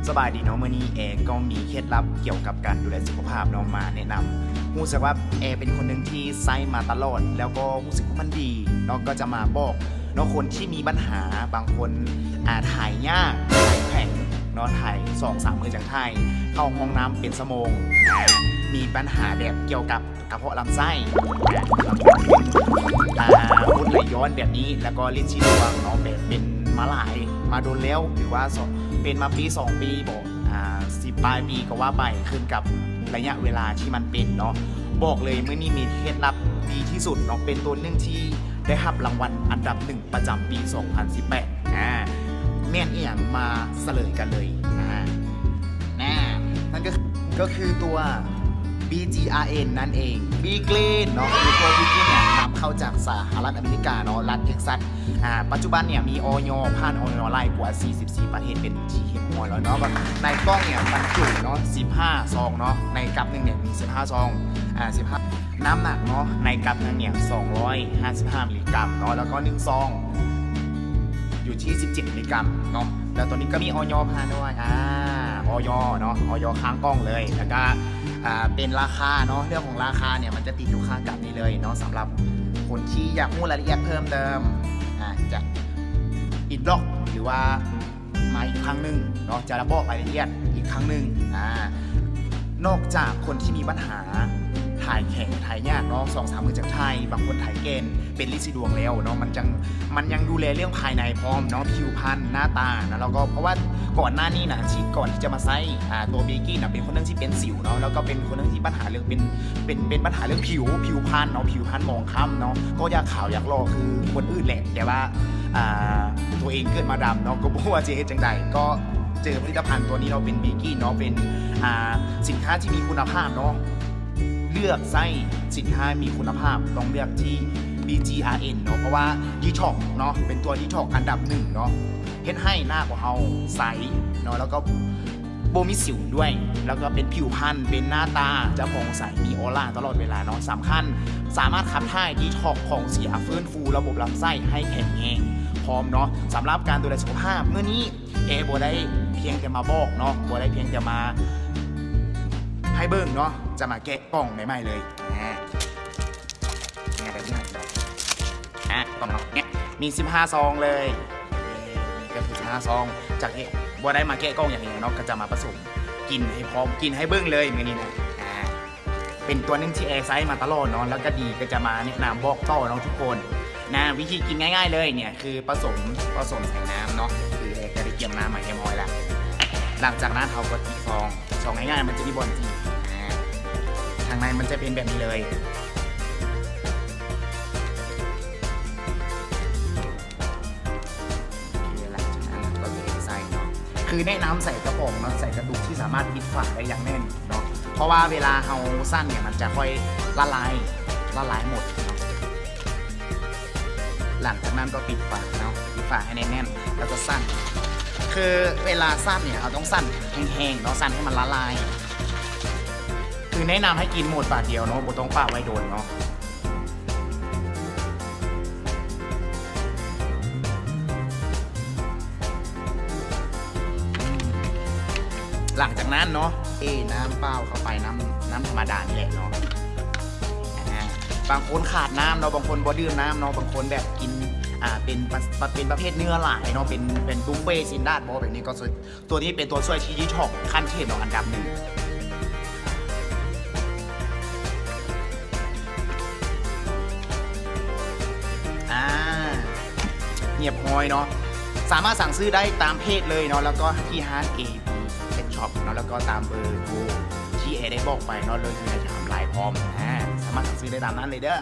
สบายดีเนาะเมื่อนี้แอร์ก็มีเคล็ดลับเกี่ยวกับการดูแลสุขภาพเนาะมาแนะนำรู้สึกว่าแอร์เป็นคนหนึ่งที่ใช้มาตลอดแล้วก็รู้สึกว่ามันดีเนาะก็จะมาบอกเนาะคนที่มีปัญหาบางคนถ่ายยากถ่ายแข็งเนาะถ่าย2-3 มื้อจากถ่ายเข้าห้องน้ำเป็นชั่วโมงมีปัญหาแบบเกี่ยวกับกระเพาะลำไส้อุดไหลย้อนแบบนี้แล้วก็ลิ้นชี้ดวงเนาะแบบเป็นมาหลายมาโดนแล้วหรือว่าเป็นมาปี2 ปีบอก10 ปลายปีก็ว่าไปขึ้นกับระยะเวลาที่มันเป็นเนาะบอกเลยเมื่อนี้มีเคล็ดลับดีที่สุดเนาะเป็นตัวหนึ่งที่ได้รับรางวัลอันดับ1ประจำปี 2018แม่นอีหยังมาเสลยกันเลยนั่นก็คือตัว BGRN นั่นเอง B-Green เนาะคือตัว B-Green เนี่ยนำเข้าจากสหรัฐอเมริกาเนาะรัฐเท็กซัสปัจจุบันเนี่ยมีอย.ผ่านอย.ไล่กว่า44 ประเทศเป็น GMO แล้วเนาะก็ในกล้องเนี่ยบรรจุเนาะ15 ซองเนาะในกัปหนึ่งเนี่ยมี15 ซอง15น้ำหนักเนาะในกัปหนึ่งเนี่ย255 มิลลิกรัมเนาะแล้วก็1 ซองอยู่ที่17 มิลลิกรัมเนาะแล้วตัวนี้ก็มีอย.ผ่านด้วยอย.เนาะอย.ค้างกล้องเลยแล้วก็เป็นราคาเนาะเรื่องของราคาเนี่ยมันจะติดอยู่ข้างกับนี้เลยเนาะสำหรับคนที่อยากรู้รายละเอียดเพิ่มเติมจะอินบ็อกซ์หรือว่ามาอีกครั้งหนึ่งเนาะจะระบอกรายละเอียดอีกครั้งหนึ่งนอกจากคนที่มีปัญหาถ่ายแข็งถ่ายยากเนาะ2-3 มื้อจากถ่ายบางคนถ่ายเกณฑ์เป็นลิ้นดวงแล้วเนาะมันยังดูแลเรื่องภายในพร้อมเนาะผิวพรรณหน้าตานะแล้วก็เพราะว่าก่อนหน้านี้นะที่ก่อนที่จะมาใช้ตัวเบกกี้นะเป็นคนนึงที่เป็นสิวเนาะแล้วก็เป็นคนนึงที่ปัญหาเรื่องเป็นปัญหาเรื่องผิวพรรณเนาะผิวพรรณมองคล้ำเนาะก็อยากขาวอยากรอคือคนอื่นแหละแต่ว่าตัวเองเกิดมาดำเนาะก็บอกว่าจะเฮ็ดจังใดก็เจอผลิตภัณฑ์ตัวนี้เราเป็นเบกกี้เนาะเป็นสินค้าที่มีคุณภาพเนาะเลือกไส้สินค้ามีคุณภาพต้องเลือกที่ BGRN เนาะเพราะว่าดีท็อกเนาะเป็นตัวดีท็อกอันดับ1เนาะเฮ็ดให้หน้าของเราใสเนาะแล้วก็โบมีสิวด้วยแล้วก็เป็นผิวพรรณเป็นหน้าตาจะผ่องใสมีออร่าตลอดเวลาเนาะสำคัญสามารถขับถ่ายดีท็อกของเสียฟื้นฟูระบบลำไส้ให้แข็งแรงพร้อมเนาะสำหรับการดูแลสุขภาพเมื่อนี้โบได้เพียงแต่มาบอกเนาะโบได้เพียงแต่มาให้เบิ้งเนาะจะมาแกะกล่องใหม่ๆเลยเนี่ยแบบนี้กล่องเนี่ยมี15 ซองเลยนี่ก็คือ15 ซองจากที่บัวได้มาแกะกล่องอย่างนี้เนาะก็จะมาผสมกินให้พร้อมกินให้เบิ้งเลยมือนี้นะเป็นตัวนึงที่ไซส์มาตลอดเนาะแล้วก็ดีก็จะมาแนะนำบอกต่อเนาะทุกคนนะวิธีกินง่ายๆเลยเนี่ยคือผสมใส่น้ำเนาะคือจะได้เกี่ยมน้ำมาเฮมอยแล้วหลังจากนั้นเราก็ตีซองง่ายๆมันจะมีบอลจีทางในมันจะเป็นแบบนี้เลยหลังจากนั้นก็เลยใส่เนาะคือแนะนำใส่กระป๋องเนาะใส่กระดูกที่สามารถปิดฝาได้อย่างแน่นเนาะเพราะว่าเวลาเราสั้นเนี่ยมันจะค่อยละลายหมดเนาะหลังจากนั้นก็ปิดฝาเนาะปิดฝาให้แน่นๆแล้วก็สั้นคือเวลาสั้นเนี่ยเราต้องสั้นแห้งๆเนาะสั้นให้มันละลายคือแนะนำให้กินหมดบาทเดียวเนาะบ่ต้องฝากไว้โดนเนาะหลังจากนั้นเนาะน้ำเปล่าเข้าไปน้ำธรรมดานี่แหละเนาะบางคนขาดน้ำเนาะบางคนบ่ดื่มน้ำเนาะบางคนแบบกินเป็นประเภทเนื้อหลายเนาะเป็นบุฟเฟ่ซินดาดบอแบบนี้ก็ตัวนี้เป็นตัวช่วยที่ดีท็อกขั้นเทพเนาะอันดับ1เงียบหอยเนาะสามารถสั่งซื้อได้ตามเพจเลยเนาะแล้วก็ที่ฮาร์ดเป็นช็อปเนาะแล้วก็ตามเบอร์โทรที่ได้บอกไปเนาะเลยอยู่ในไทม์ไลน์พร้อมสามารถสั่งซื้อได้ตามนั้นเลยเด้อ